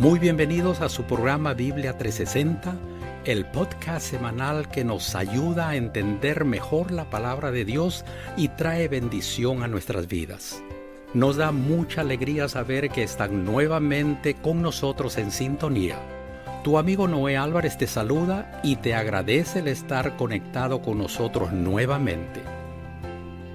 Muy bienvenidos a su programa Biblia 360, el podcast semanal que nos ayuda a entender mejor la palabra de Dios y trae bendición a nuestras vidas. Nos da mucha alegría saber que están nuevamente con nosotros en sintonía. Tu amigo Noé Álvarez te saluda y te agradece el estar conectado con nosotros nuevamente.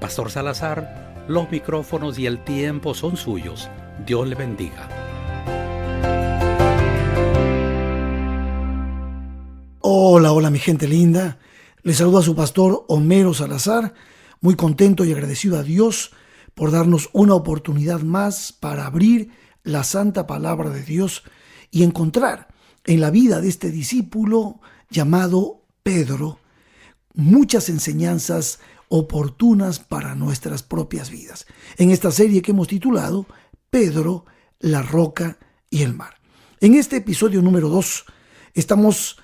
Pastor Salazar, los micrófonos y el tiempo son suyos. Dios le bendiga. Hola mi gente linda, les saluda su pastor Homero Salazar, muy contento y agradecido a Dios por darnos una oportunidad más para abrir la santa palabra de Dios y encontrar en la vida de este discípulo llamado Pedro muchas enseñanzas oportunas para nuestras propias vidas. En esta serie que hemos titulado Pedro, la roca y el mar. En este episodio número 2 estamos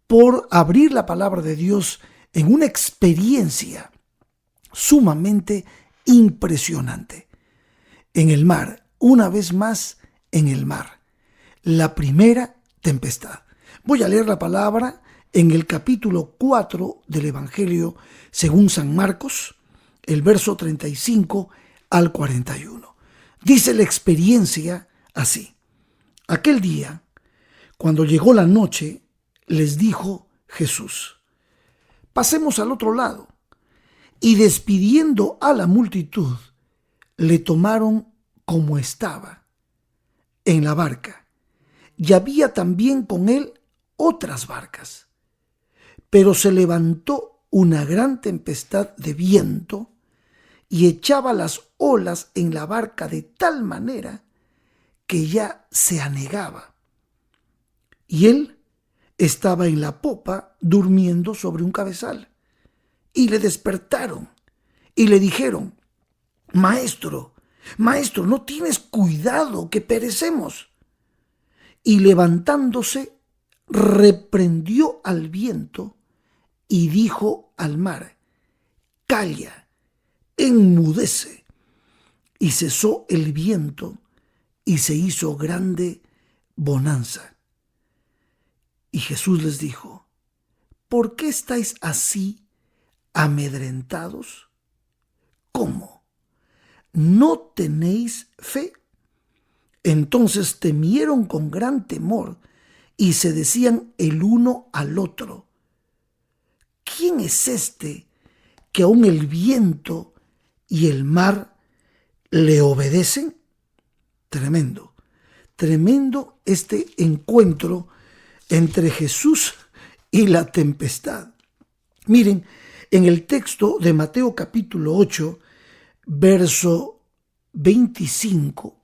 por abrir la palabra de Dios en una experiencia sumamente impresionante. En el mar, una vez más en el mar. La primera tempestad. Voy a leer la palabra en el capítulo 4 del Evangelio según San Marcos, el verso 35 al 41. Dice la experiencia así. Aquel día, cuando llegó la noche, les dijo Jesús: pasemos al otro lado. Y despidiendo a la multitud, le tomaron como estaba, en la barca, y había también con él otras barcas. Pero se levantó una gran tempestad de viento y echaba las olas en la barca de tal manera que ya se anegaba. Y él estaba en la popa durmiendo sobre un cabezal. Y le despertaron y le dijeron: Maestro, ¿no tienes cuidado que perecemos? Y levantándose, reprendió al viento y dijo al mar: Calla, enmudece. Y cesó el viento y se hizo grande bonanza. Y Jesús les dijo: ¿por qué estáis así amedrentados? ¿Cómo? ¿No tenéis fe? Entonces temieron con gran temor y se decían el uno al otro: ¿quién es este que aun el viento y el mar le obedecen? Tremendo este encuentro entre Jesús y la tempestad. Miren, en el texto de Mateo capítulo 8, verso 25,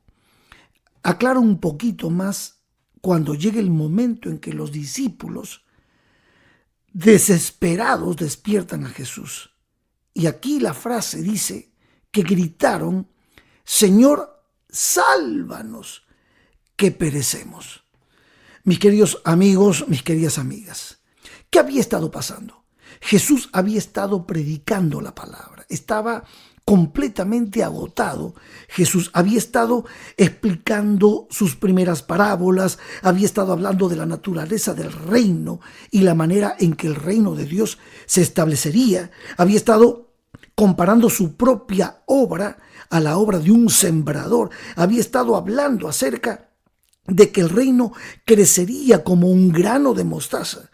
aclara un poquito más cuando llega el momento en que los discípulos desesperados despiertan a Jesús. Y aquí la frase dice que gritaron: Señor, sálvanos, que perecemos. Mis queridos amigos, mis queridas amigas, ¿qué había estado pasando? Jesús había estado predicando la palabra, estaba completamente agotado. Jesús había estado explicando sus primeras parábolas, había estado hablando de la naturaleza del reino y la manera en que el reino de Dios se establecería. Había estado comparando su propia obra a la obra de un sembrador. Había estado hablando acerca de que el reino crecería como un grano de mostaza.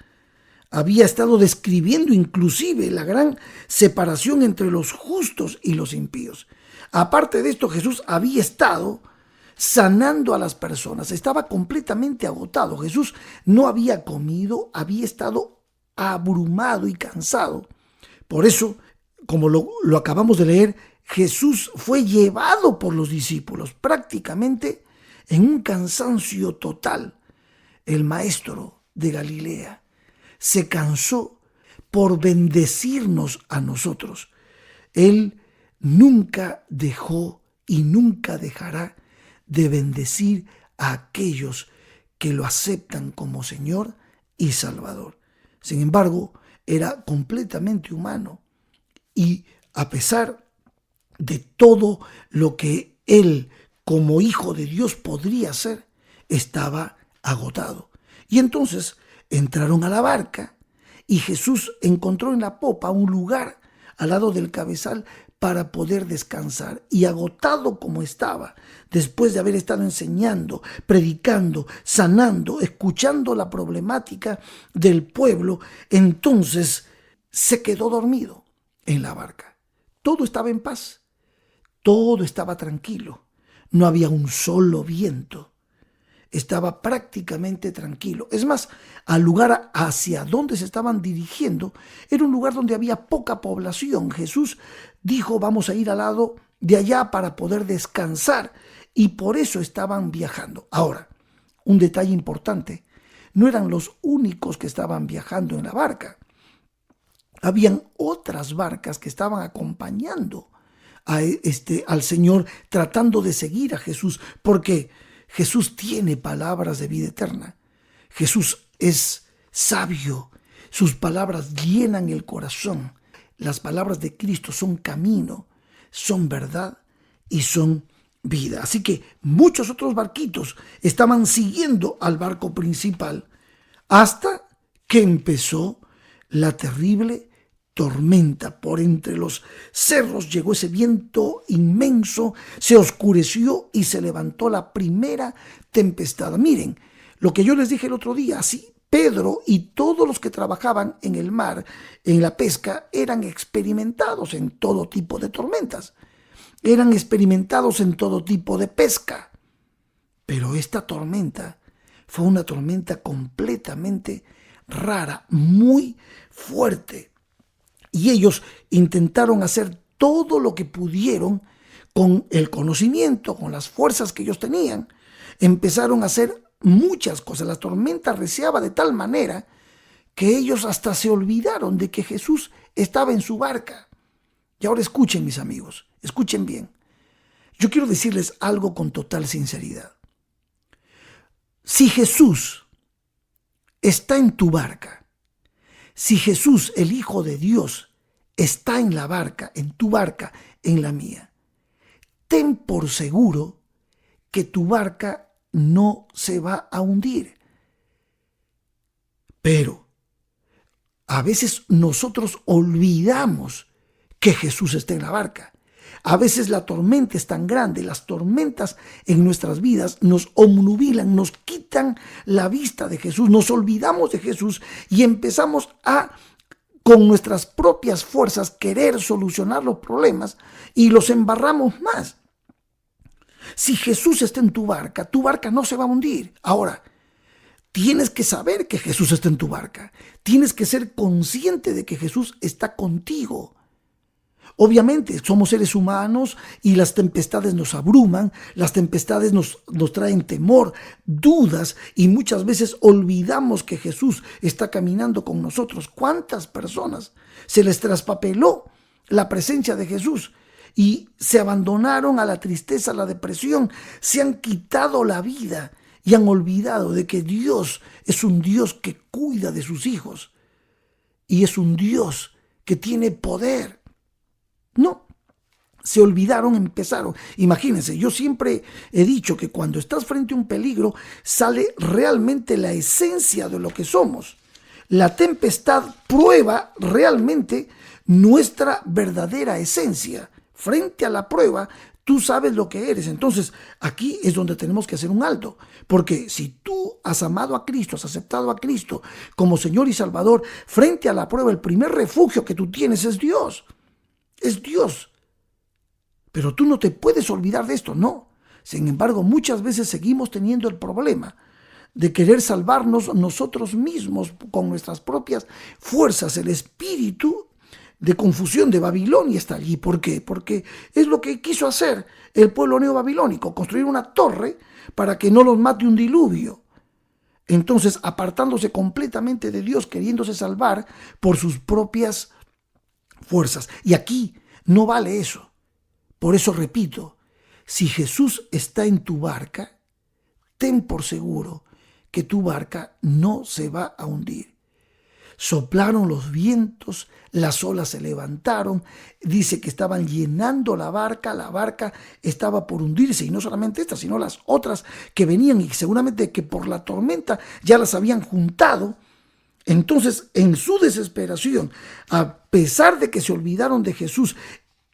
Había estado describiendo inclusive la gran separación entre los justos y los impíos. Aparte de esto, Jesús había estado sanando a las personas. Estaba completamente agotado. Jesús no había comido, había estado abrumado y cansado. Por eso, como lo acabamos de leer, Jesús fue llevado por los discípulos prácticamente en un cansancio total. El maestro de Galilea se cansó por bendecirnos a nosotros. Él nunca dejó y nunca dejará de bendecir a aquellos que lo aceptan como Señor y Salvador. Sin embargo, era completamente humano y a pesar de todo lo que él como hijo de Dios podría hacer, estaba agotado. Y entonces entraron a la barca y Jesús encontró en la popa un lugar al lado del cabezal para poder descansar. Y agotado como estaba, después de haber estado enseñando, predicando, sanando, escuchando la problemática del pueblo, entonces se quedó dormido en la barca. Todo estaba en paz, todo estaba tranquilo, no había un solo viento. Estaba prácticamente tranquilo. Es más, al lugar hacia donde se estaban dirigiendo era un lugar donde había poca población. Jesús dijo, vamos a ir al lado de allá para poder descansar, y por eso estaban viajando. Ahora, un detalle importante, no eran los únicos que estaban viajando en la barca. Habían otras barcas que estaban acompañando al Señor, tratando de seguir a Jesús, porque Jesús tiene palabras de vida eterna. Jesús es sabio. Sus palabras llenan el corazón. Las palabras de Cristo son camino, son verdad y son vida. Así que muchos otros barquitos estaban siguiendo al barco principal hasta que empezó la terrible tormenta. Por entre los cerros llegó ese viento inmenso, se oscureció y se levantó la primera tempestad. Miren, lo que yo les dije el otro día, así Pedro y todos los que trabajaban en el mar, en la pesca, eran experimentados en todo tipo de tormentas, eran experimentados en todo tipo de pesca. Pero esta tormenta fue una tormenta completamente rara, muy fuerte. Y ellos intentaron hacer todo lo que pudieron con el conocimiento, con las fuerzas que ellos tenían. Empezaron a hacer muchas cosas. La tormenta arreciaba de tal manera que ellos hasta se olvidaron de que Jesús estaba en su barca. Y ahora escuchen, mis amigos, escuchen bien. Yo quiero decirles algo con total sinceridad. Si Jesús está en tu barca, si Jesús, el Hijo de Dios, está en la barca, en tu barca, en la mía, ten por seguro que tu barca no se va a hundir. Pero a veces nosotros olvidamos que Jesús está en la barca. A veces la tormenta es tan grande, las tormentas en nuestras vidas nos obnubilan, nos quitan la vista de Jesús, nos olvidamos de Jesús y empezamos a, con nuestras propias fuerzas, querer solucionar los problemas y los embarramos más. Si Jesús está en tu barca no se va a hundir. Ahora, tienes que saber que Jesús está en tu barca, tienes que ser consciente de que Jesús está contigo. Obviamente somos seres humanos y las tempestades nos abruman, las tempestades nos traen temor, dudas, y muchas veces olvidamos que Jesús está caminando con nosotros. ¿Cuántas personas se les traspapeló la presencia de Jesús y se abandonaron a la tristeza, a la depresión, se han quitado la vida y han olvidado de que Dios es un Dios que cuida de sus hijos y es un Dios que tiene poder? No, se olvidaron, empezaron. Imagínense, yo siempre he dicho que cuando estás frente a un peligro sale realmente la esencia de lo que somos. La tempestad prueba realmente nuestra verdadera esencia. Frente a la prueba, tú sabes lo que eres. Entonces, aquí es donde tenemos que hacer un alto. Porque si tú has amado a Cristo, has aceptado a Cristo como Señor y Salvador, frente a la prueba, el primer refugio que tú tienes es Dios. Es Dios. Pero tú no te puedes olvidar de esto, no. Sin embargo, muchas veces seguimos teniendo el problema de querer salvarnos nosotros mismos con nuestras propias fuerzas. El espíritu de confusión de Babilonia está allí. ¿Por qué? Porque es lo que quiso hacer el pueblo neobabilónico, construir una torre para que no los mate un diluvio. Entonces, apartándose completamente de Dios, queriéndose salvar por sus propias fuerzas. Y aquí no vale eso. Por eso repito, si Jesús está en tu barca, ten por seguro que tu barca no se va a hundir. soplaron los vientos, las olas se levantaron, dice que estaban llenando la barca estaba por hundirse, y no solamente esta, sino las otras que venían y seguramente que por la tormenta ya las habían juntado. Entonces, en su desesperación, a pesar de que se olvidaron de Jesús,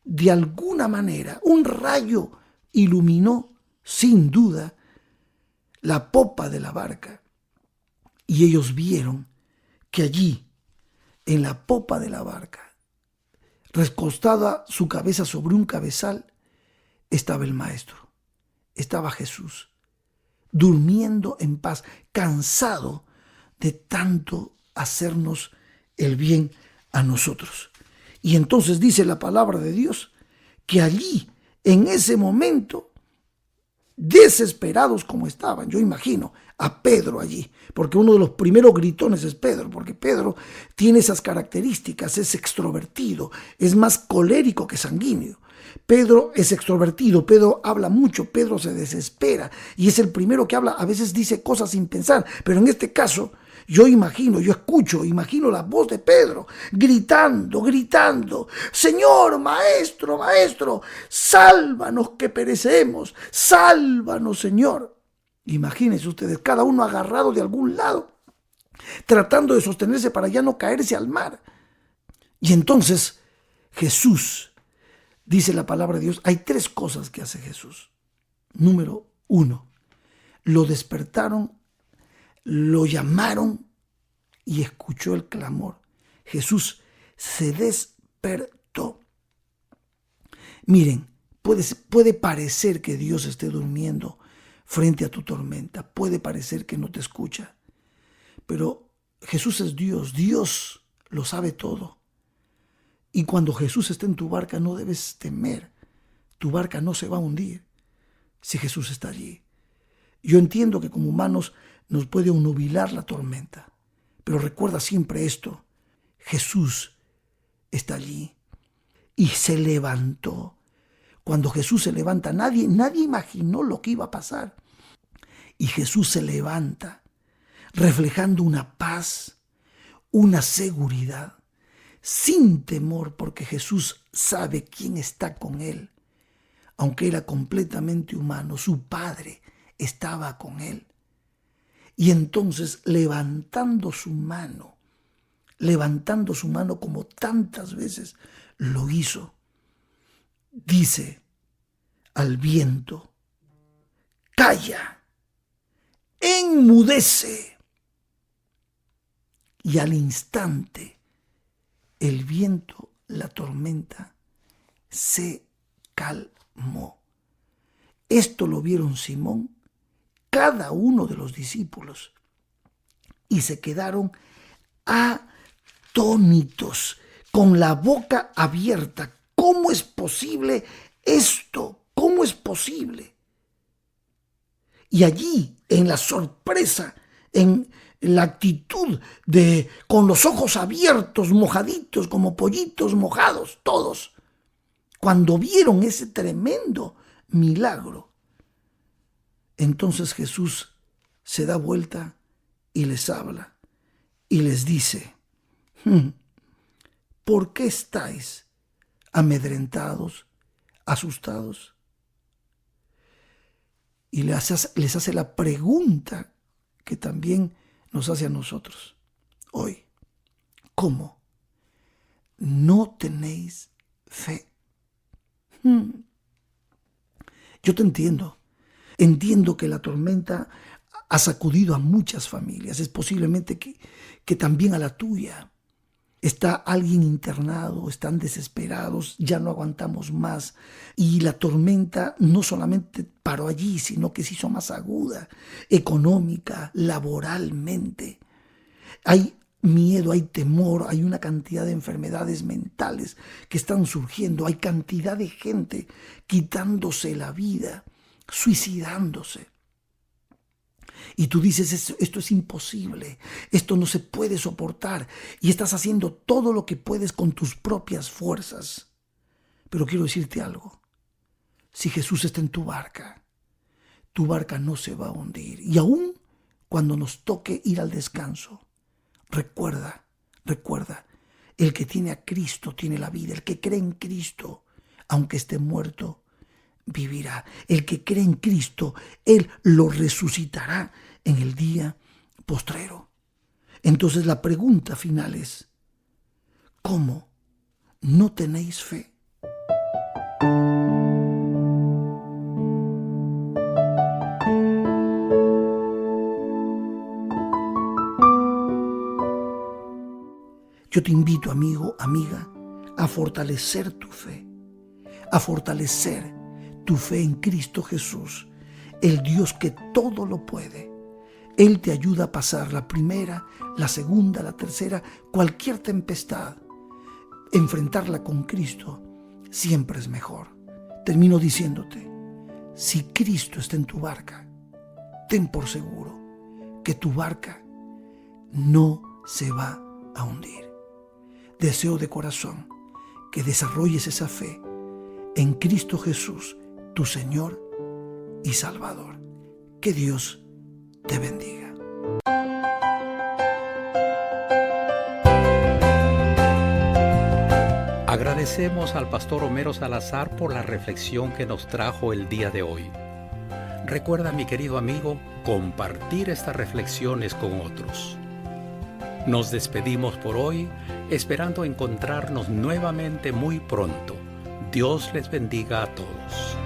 de alguna manera un rayo iluminó sin duda la popa de la barca, y ellos vieron que allí, en la popa de la barca, recostada su cabeza sobre un cabezal, estaba el Maestro, estaba Jesús, durmiendo en paz, cansado de tanto hacernos el bien a nosotros. Y entonces dice la palabra de Dios que allí, en ese momento, desesperados como estaban, yo imagino a Pedro allí, porque uno de los primeros gritones es Pedro, porque Pedro tiene esas características, es extrovertido, es más colérico que sanguíneo. Pedro es extrovertido, Pedro habla mucho, Pedro se desespera y es el primero que habla, a veces dice cosas sin pensar, pero en este caso yo imagino la voz de Pedro gritando, Señor, Maestro, sálvanos que perecemos, sálvanos, Señor. Imagínense ustedes, cada uno agarrado de algún lado, tratando de sostenerse para ya no caerse al mar. Y entonces Jesús, dice la palabra de Dios, hay 3 cosas que hace Jesús. Número 1, lo despertaron, lo llamaron y escuchó el clamor. Jesús se despertó. Miren, puede parecer que Dios esté durmiendo frente a tu tormenta, puede parecer que no te escucha, pero Jesús es Dios, Dios lo sabe todo. Y cuando Jesús está en tu barca no debes temer, tu barca no se va a hundir si Jesús está allí. Yo entiendo que como humanos nos puede obnubilar la tormenta, pero recuerda siempre esto, Jesús está allí y se levantó. Cuando Jesús se levanta, nadie imaginó lo que iba a pasar. Y Jesús se levanta, reflejando una paz, una seguridad, sin temor, porque Jesús sabe quién está con él. Aunque era completamente humano, su Padre estaba con él. Y entonces levantando su mano como tantas veces lo hizo, dice al viento, calla, enmudece. Y al instante el viento, la tormenta, se calmó. Esto lo vieron Simón, cada uno de los discípulos, y se quedaron atónitos, con la boca abierta. ¿Cómo es posible esto? ¿Cómo es posible? Y allí, en la sorpresa, en la actitud con los ojos abiertos, mojaditos, como pollitos mojados, todos, cuando vieron ese tremendo milagro, entonces Jesús se da vuelta y les habla y les dice, ¿por qué estáis amedrentados, asustados? Y les hace la pregunta que también nos hace a nosotros hoy. ¿Cómo? ¿No tenéis fe? Yo te entiendo. Entiendo que la tormenta ha sacudido a muchas familias. Es posiblemente que también a la tuya. Está alguien internado, están desesperados, ya no aguantamos más. Y la tormenta no solamente paró allí, sino que se hizo más aguda, económica, laboralmente. Hay miedo, hay temor, hay una cantidad de enfermedades mentales que están surgiendo. Hay cantidad de gente quitándose la vida, suicidándose. Y tú dices, esto es imposible, esto no se puede soportar, y estás haciendo todo lo que puedes con tus propias fuerzas. Pero quiero decirte algo, si Jesús está en tu barca no se va a hundir. Y aún cuando nos toque ir al descanso, recuerda Recuerda, el que tiene a Cristo tiene la vida. El que cree en Cristo, aunque esté muerto, vivirá. El que cree en Cristo, Él lo resucitará en el día postrero. Entonces la pregunta final es, ¿cómo no tenéis fe? Yo te invito, amigo, amiga, a fortalecer tu fe, en Cristo Jesús, el Dios que todo lo puede. Él te ayuda a pasar la primera, la segunda, la tercera, cualquier tempestad. Enfrentarla con Cristo siempre es mejor. Termino diciéndote, si Cristo está en tu barca, ten por seguro que tu barca no se va a hundir. Deseo de corazón que desarrolles esa fe en Cristo Jesús, tu Señor y Salvador. Que Dios te bendiga. Agradecemos al pastor Homero Salazar por la reflexión que nos trajo el día de hoy. Recuerda, mi querido amigo, compartir estas reflexiones con otros. Nos despedimos por hoy, esperando encontrarnos nuevamente muy pronto. Dios les bendiga a todos.